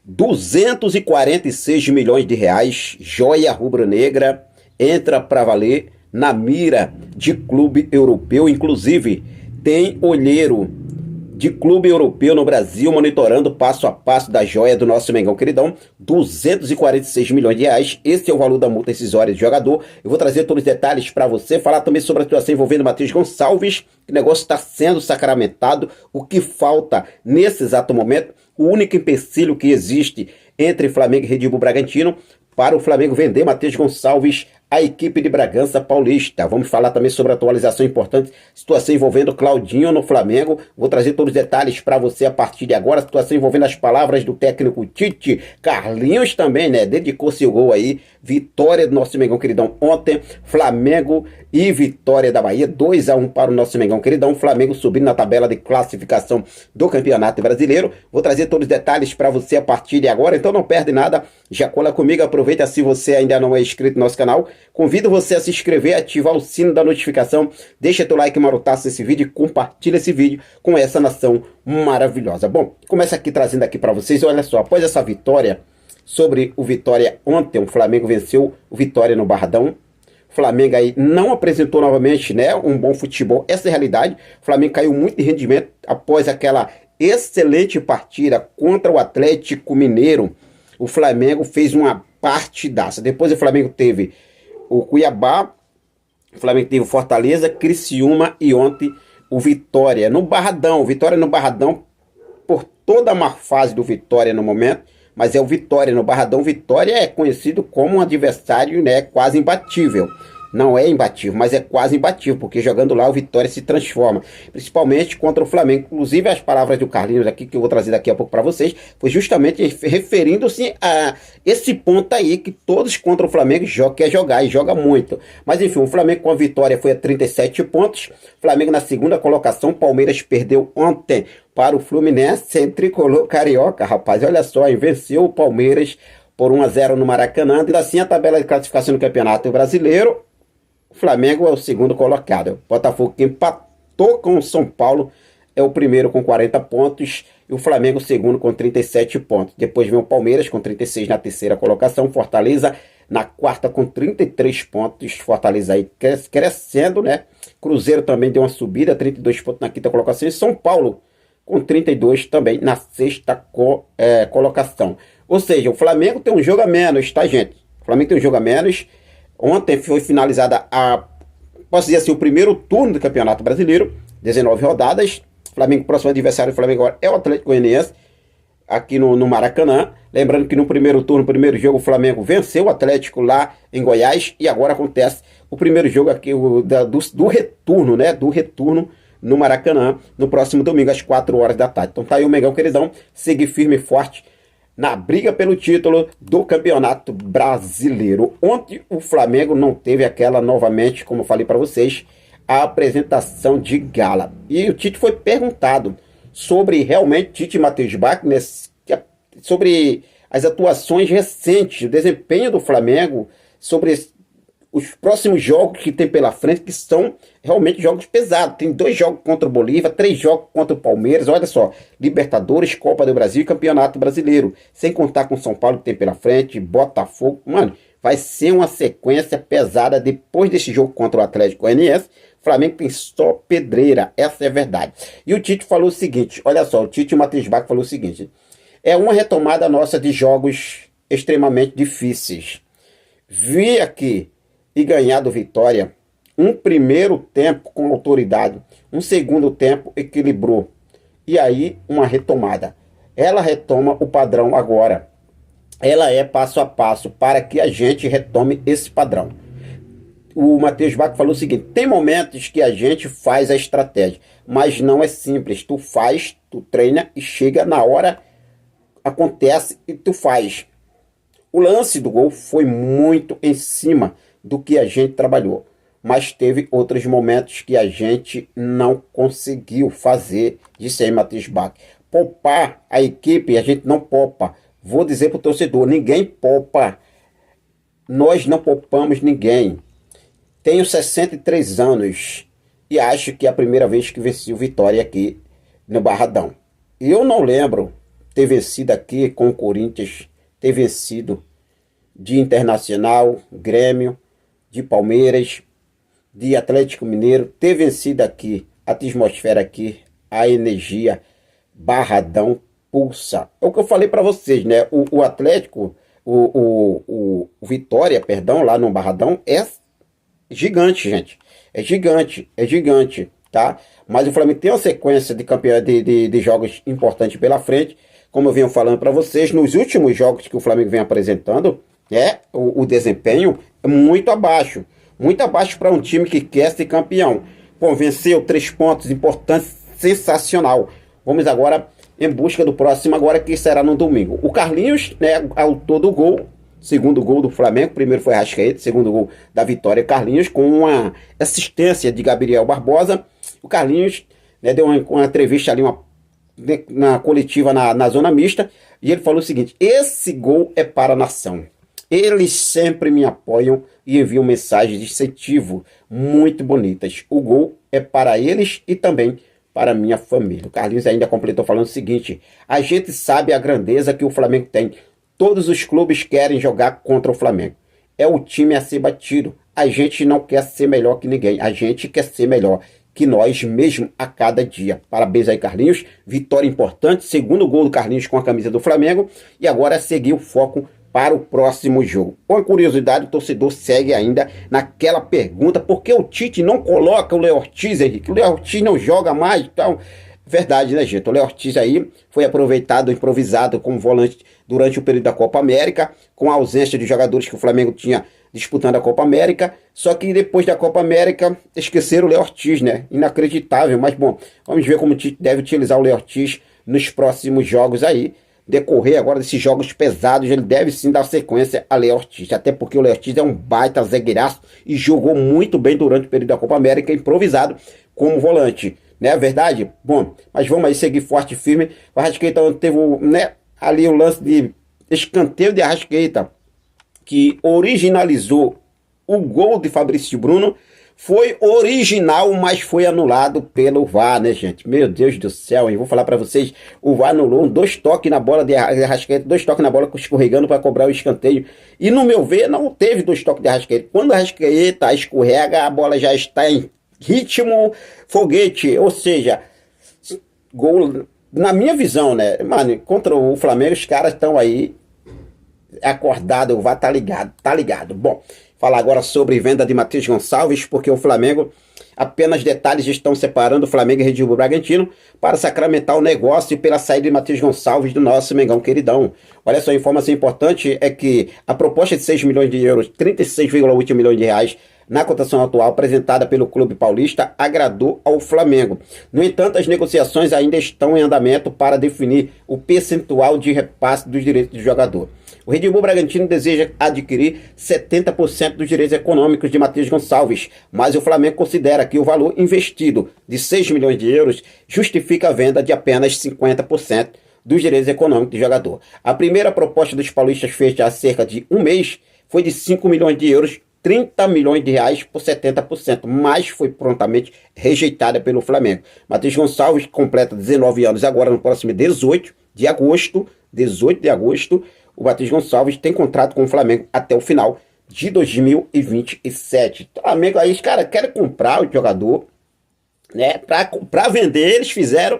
246 milhões de reais, joia rubro-negra, entra para valer na mira de clube europeu. Inclusive, tem olheiro de clube europeu no Brasil monitorando passo a passo da joia do nosso Mengão queridão. 246 milhões de reais, esse é o valor da multa rescisória de jogador. Eu vou trazer todos os detalhes para você, falar também sobre a situação envolvendo Matheus Gonçalves, que o negócio está sendo sacramentado, o que falta nesse exato momento, o único empecilho que existe entre Flamengo e Red Bull Bragantino para o Flamengo vender Matheus Gonçalves à equipe de Bragança Paulista. Vamos falar também sobre a atualização importante, situação envolvendo Claudinho no Flamengo. Vou trazer todos os detalhes para você a partir de agora. Situação envolvendo as palavras do técnico Tite. Carlinhos também, né? Dedicou-se o gol aí. Vitória do nosso Mengão queridão ontem. Flamengo e Vitória da Bahia. 2-1 para o nosso Mengão queridão. Flamengo subindo na tabela de classificação do Campeonato Brasileiro. Vou trazer todos os detalhes para você a partir de agora. Então não perde nada. Já cola comigo. Aproveita, se você ainda não é inscrito no nosso canal. Convido você a se inscrever, ativar o sino da notificação, deixa teu like marotaço nesse vídeo e compartilha esse vídeo com essa nação maravilhosa. Bom, começa aqui trazendo aqui para vocês, olha só, após essa vitória sobre o Vitória ontem, o Flamengo venceu o Vitória no Barradão. O Flamengo aí não apresentou novamente, né, um bom futebol, essa é a realidade. O Flamengo caiu muito de rendimento após aquela excelente partida contra o Atlético Mineiro. O Flamengo fez uma partidaça. Depois o Flamengo teve o Cuiabá, o Flamengo teve o Fortaleza, Criciúma e ontem o Vitória no Barradão. O Vitória no Barradão, por toda a má fase do Vitória no momento, mas é o Vitória no Barradão. Vitória é conhecido como um adversário, né, quase imbatível. Não é imbatível, mas é quase imbatível, porque jogando lá o Vitória se transforma, principalmente contra o Flamengo. Inclusive as palavras do Carlinhos aqui, que eu vou trazer daqui a pouco para vocês, foi justamente referindo-se a esse ponto aí, que todos contra o Flamengo quer jogar e joga muito. Mas enfim, o Flamengo com a vitória foi a 37 pontos, Flamengo na segunda colocação. Palmeiras perdeu ontem para o Fluminense, em tricolor carioca, rapaz, olha só, venceu o Palmeiras por 1-0 no Maracanã. E assim a tabela de classificação do Campeonato Brasileiro, o Flamengo é o segundo colocado. O Botafogo, que empatou com o São Paulo, é o primeiro com 40 pontos. E o Flamengo, o segundo, com 37 pontos. Depois vem o Palmeiras, com 36 na terceira colocação. Fortaleza, na quarta, com 33 pontos. Fortaleza aí crescendo, né? Cruzeiro também deu uma subida, 32 pontos na quinta colocação. E São Paulo, com 32 também na sexta colocação. Ou seja, o Flamengo tem um jogo a menos, tá, gente? O Flamengo tem um jogo a menos. Ontem foi finalizada posso dizer assim, o primeiro turno do Campeonato Brasileiro, 19 rodadas. Flamengo, próximo adversário do Flamengo agora é o Atlético Goianiense, aqui no Maracanã. Lembrando que no primeiro turno, primeiro jogo, o Flamengo venceu o Atlético lá em Goiás. E agora acontece o primeiro jogo aqui do retorno, né? Do retorno no Maracanã, no próximo domingo, às 4 horas da tarde. Então tá aí o Mengão queridão, seguir firme e forte na briga pelo título do Campeonato Brasileiro. Ontem o Flamengo não teve aquela, novamente, como eu falei para vocês, a apresentação de gala. E o Tite foi perguntado sobre realmente Tite e Matheus Bacchelin, sobre as atuações recentes, o desempenho do Flamengo, sobre os próximos jogos que tem pela frente, que são realmente jogos pesados. Tem 2 jogos contra o Bolívar, 3 jogos contra o Palmeiras, olha só, Libertadores, Copa do Brasil e Campeonato Brasileiro. Sem contar com São Paulo que tem pela frente, Botafogo. Mano, vai ser uma sequência pesada depois desse jogo contra o Atlético Goianiense. O Flamengo tem só pedreira, essa é a verdade. E o Tite falou o seguinte, olha só, o Tite e o Matheus Bacchelin falou o seguinte: é uma retomada nossa de jogos extremamente difíceis. Vi aqui e ganhar do Vitória, um primeiro tempo com autoridade, um segundo tempo equilibrou, e aí uma retomada. Ela retoma o padrão agora, ela é passo a passo para que a gente retome esse padrão. O Matheus Bacchelin falou o seguinte: tem momentos que a gente faz a estratégia, mas não é simples, tu faz, tu treina e chega na hora, acontece e tu faz. O lance do gol foi muito em cima do que a gente trabalhou, mas teve outros momentos que a gente não conseguiu fazer, disse aí Matheus Bacchelin. Poupar a equipe, a gente não poupa. Vou dizer para o torcedor, ninguém poupa, nós não poupamos ninguém. Tenho 63 anos e acho que é a primeira vez que venci o Vitória aqui no Barradão. Eu não lembro ter vencido aqui com o Corinthians, ter vencido de Internacional, Grêmio, de Palmeiras, de Atlético Mineiro, ter vencido aqui a atmosfera aqui, a energia, Barradão, pulsa. É o que eu falei para vocês, né? O Atlético, o Vitória, perdão, lá no Barradão, é gigante, gente. É gigante, tá? Mas o Flamengo tem uma sequência de campeão de jogos importantes pela frente. Como eu venho falando para vocês, nos últimos jogos que o Flamengo vem apresentando, o desempenho é muito abaixo. Muito abaixo para um time que quer ser campeão. Bom, venceu 3 pontos importantes, sensacional. Vamos agora em busca do próximo, agora que será no domingo. O Carlinhos, né, autor do gol, segundo gol do Flamengo, primeiro foi Arrascaeta, segundo gol da Vitória, Carlinhos, com uma assistência de Gabriel Barbosa. O Carlinhos, né, deu uma entrevista ali, na coletiva na zona mista, e ele falou o seguinte: esse gol é para a nação. Eles sempre me apoiam e enviam mensagens de incentivo muito bonitas. O gol é para eles e também para a minha família. O Carlinhos ainda completou falando o seguinte: a gente sabe a grandeza que o Flamengo tem. Todos os clubes querem jogar contra o Flamengo. É o time a ser batido. A gente não quer ser melhor que ninguém. A gente quer ser melhor que nós mesmo a cada dia. Parabéns aí, Carlinhos. Vitória importante. Segundo gol do Carlinhos com a camisa do Flamengo. E agora é seguir o foco para o próximo jogo. Uma curiosidade, o torcedor segue ainda naquela pergunta: por que o Tite não coloca o Léo Ortiz, Henrique? O Léo Ortiz não joga mais, então... Verdade, né, gente? O Léo Ortiz aí foi aproveitado, improvisado como volante durante o período da Copa América, com a ausência de jogadores que o Flamengo tinha disputando a Copa América. Só que depois da Copa América, esqueceram o Léo Ortiz, né? Inacreditável, mas bom, vamos ver como o Tite deve utilizar o Léo Ortiz nos próximos jogos aí. Decorrer agora desses jogos pesados, ele deve sim dar sequência a Léo Ortiz, até porque o Léo Ortiz é um baita zagueiraço e jogou muito bem durante o período da Copa América, improvisado como volante, não é verdade? Bom, mas vamos aí seguir forte e firme. O Arrascaeta teve, né, ali o lance de escanteio de Arrascaeta, que originalizou o gol de Fabrício de Bruno. Foi original, mas foi anulado pelo VAR, né, gente? Meu Deus do céu, hein? Vou falar pra vocês, o VAR anulou 2 toques na bola de Arrascaeta, 2 toques na bola escorregando para cobrar o escanteio. E no meu ver, não teve 2 toques de Arrascaeta. Quando a Arrascaeta escorrega, a bola já está em ritmo foguete, ou seja, gol, na minha visão, né, mano, contra o Flamengo, os caras estão aí acordados, o VAR tá ligado. Bom, falar agora sobre venda de Matheus Gonçalves, porque o Flamengo, apenas detalhes estão separando o Flamengo e Red Bull Bragantino para sacramentar o negócio pela saída de Matheus Gonçalves do nosso Mengão queridão. Olha só, a informação importante é que a proposta de 6 milhões de euros, 36,8 milhões de reais, na cotação atual apresentada pelo clube paulista, agradou ao Flamengo. No entanto, as negociações ainda estão em andamento para definir o percentual de repasse dos direitos do jogador. O Red Bull Bragantino deseja adquirir 70% dos direitos econômicos de Matheus Gonçalves, mas o Flamengo considera que o valor investido de 6 milhões de euros justifica a venda de apenas 50% dos direitos econômicos do jogador. A primeira proposta dos paulistas feita há cerca de um mês foi de 5 milhões de euros, 30 milhões de reais por 70%, mas foi prontamente rejeitada pelo Flamengo. Matheus Gonçalves completa 19 anos agora, no próximo 18 de agosto, o Matheus Gonçalves tem contrato com o Flamengo até o final de 2027. O Flamengo aí, os caras querem comprar o jogador, né? Para vender, eles fizeram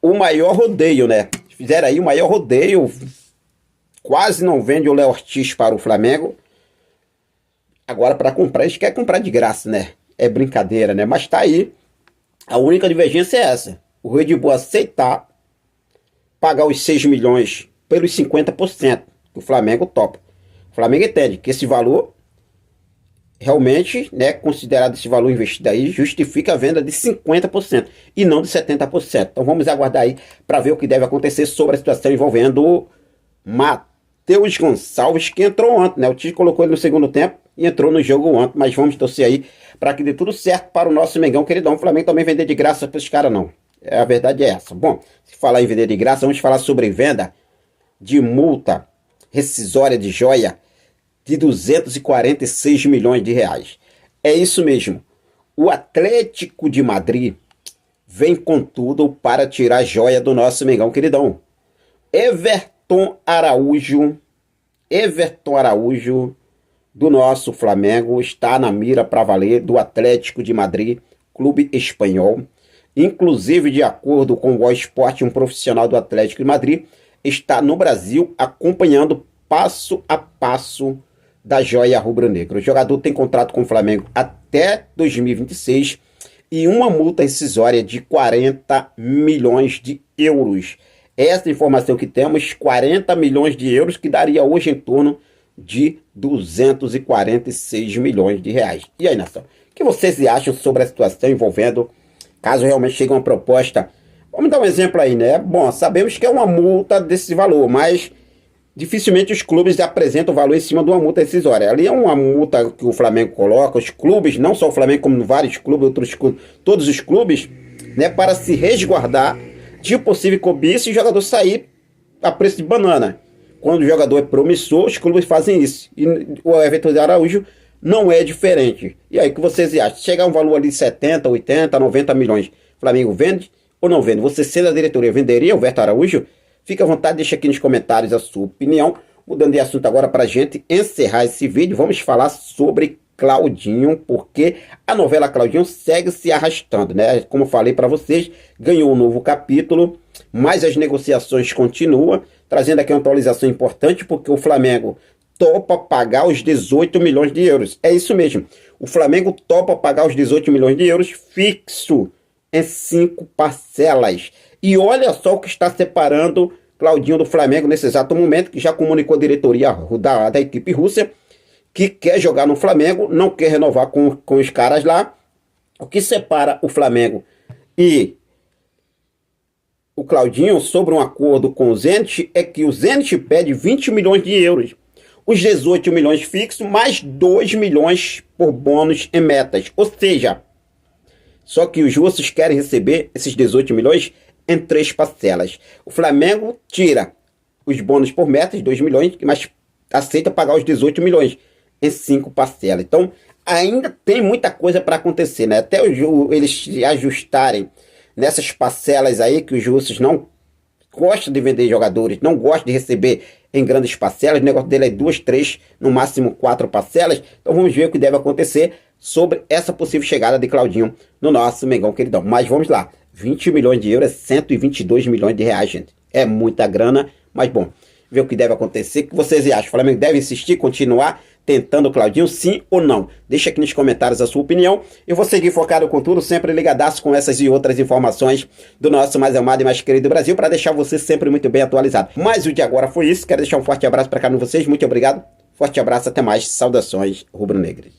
o maior rodeio, né? Fizeram aí o maior rodeio, quase não vende o Léo Ortiz para o Flamengo. Agora, para comprar, eles querem comprar de graça, né? É brincadeira, né? Mas tá aí. A única divergência é essa: o Red Bull aceitar pagar os 6 milhões pelos 50%, que o Flamengo topa. O Flamengo entende que esse valor, realmente, né, considerado esse valor investido aí, justifica a venda de 50% e não de 70%. Então vamos aguardar aí para ver o que deve acontecer sobre a situação envolvendo o Matheus Gonçalves, que entrou ontem, né? O Tite colocou ele no segundo tempo e entrou no jogo ontem, mas vamos torcer aí para que dê tudo certo para o nosso Mengão queridão. O Flamengo também vender de graça para esses caras, não. A verdade é essa. Bom, se falar em vender de graça, vamos falar sobre venda de multa rescisória de joia de 246 milhões de reais. É isso mesmo. O Atlético de Madrid vem com tudo para tirar a joia do nosso Mengão queridão. Everton Araújo do nosso Flamengo está na mira para valer do Atlético de Madrid, clube espanhol. Inclusive, de acordo com o Sport, um profissional do Atlético de Madrid está no Brasil acompanhando passo a passo da joia rubro-negra. O jogador tem contrato com o Flamengo até 2026 e uma multa rescisória de 40 milhões de euros. Essa informação que temos, 40 milhões de euros, que daria hoje em torno de 246 milhões de reais. E aí, nação, o que vocês acham sobre a situação envolvendo, caso realmente chegue uma proposta? Vamos dar um exemplo aí, né? Bom, sabemos que é uma multa desse valor, mas dificilmente os clubes apresentam o valor em cima de uma multa rescisória. Ali é uma multa que o Flamengo coloca, os clubes, não só o Flamengo, como vários clubes, outros clubes, todos os clubes, né, para se resguardar de possível cobiça e o jogador sair a preço de banana. Quando o jogador é promissor, os clubes fazem isso. E o Everton Araújo não é diferente. E aí, o que vocês acham? Se chegar um valor ali de 70, 80, 90 milhões, o Flamengo vende ou não vende? Você, sendo a diretoria, venderia o Everton Araújo? Fique à vontade, deixa aqui nos comentários a sua opinião. Mudando de assunto agora para a gente encerrar esse vídeo, vamos falar sobre Claudinho, porque a novela Claudinho segue se arrastando, né? Como eu falei para vocês, ganhou um novo capítulo, mas as negociações continuam, trazendo aqui uma atualização importante, porque o Flamengo topa pagar os 18 milhões de euros. É isso mesmo, o Flamengo topa pagar os 18 milhões de euros fixo em 5 parcelas. E olha só o que está separando Claudinho do Flamengo nesse exato momento, que já comunicou a diretoria da equipe russa, que quer jogar no Flamengo, não quer renovar com os caras lá. O que separa o Flamengo e o Claudinho sobre um acordo com o Zenit é que o Zenit pede 20 milhões de euros. Os 18 milhões fixos, mais 2 milhões por bônus em metas. Ou seja, só que os russos querem receber esses 18 milhões em 3 parcelas. O Flamengo tira os bônus por metas, 2 milhões, mas aceita pagar os 18 milhões em 5 parcelas. Então, ainda tem muita coisa para acontecer, né? Até eles se ajustarem nessas parcelas aí, que os russos não gostam de vender jogadores, não gostam de receber em grandes parcelas. O negócio dele é 2, 3, no máximo 4 parcelas. Então, vamos ver o que deve acontecer sobre essa possível chegada de Claudinho no nosso Mengão queridão. Mas vamos lá, 20 milhões de euros é 122 milhões de reais, gente. É muita grana, mas bom, ver o que deve acontecer. O que vocês acham? O Flamengo deve insistir, continuar tentando o Claudinho, sim ou não? Deixa aqui nos comentários a sua opinião. Eu vou seguir focado com tudo, sempre ligadaço com essas e outras informações do nosso mais amado e mais querido Brasil, para deixar você sempre muito bem atualizado. Mas o de agora foi isso. Quero deixar um forte abraço para cada um de vocês. Muito obrigado. Forte abraço, até mais. Saudações rubro-negras.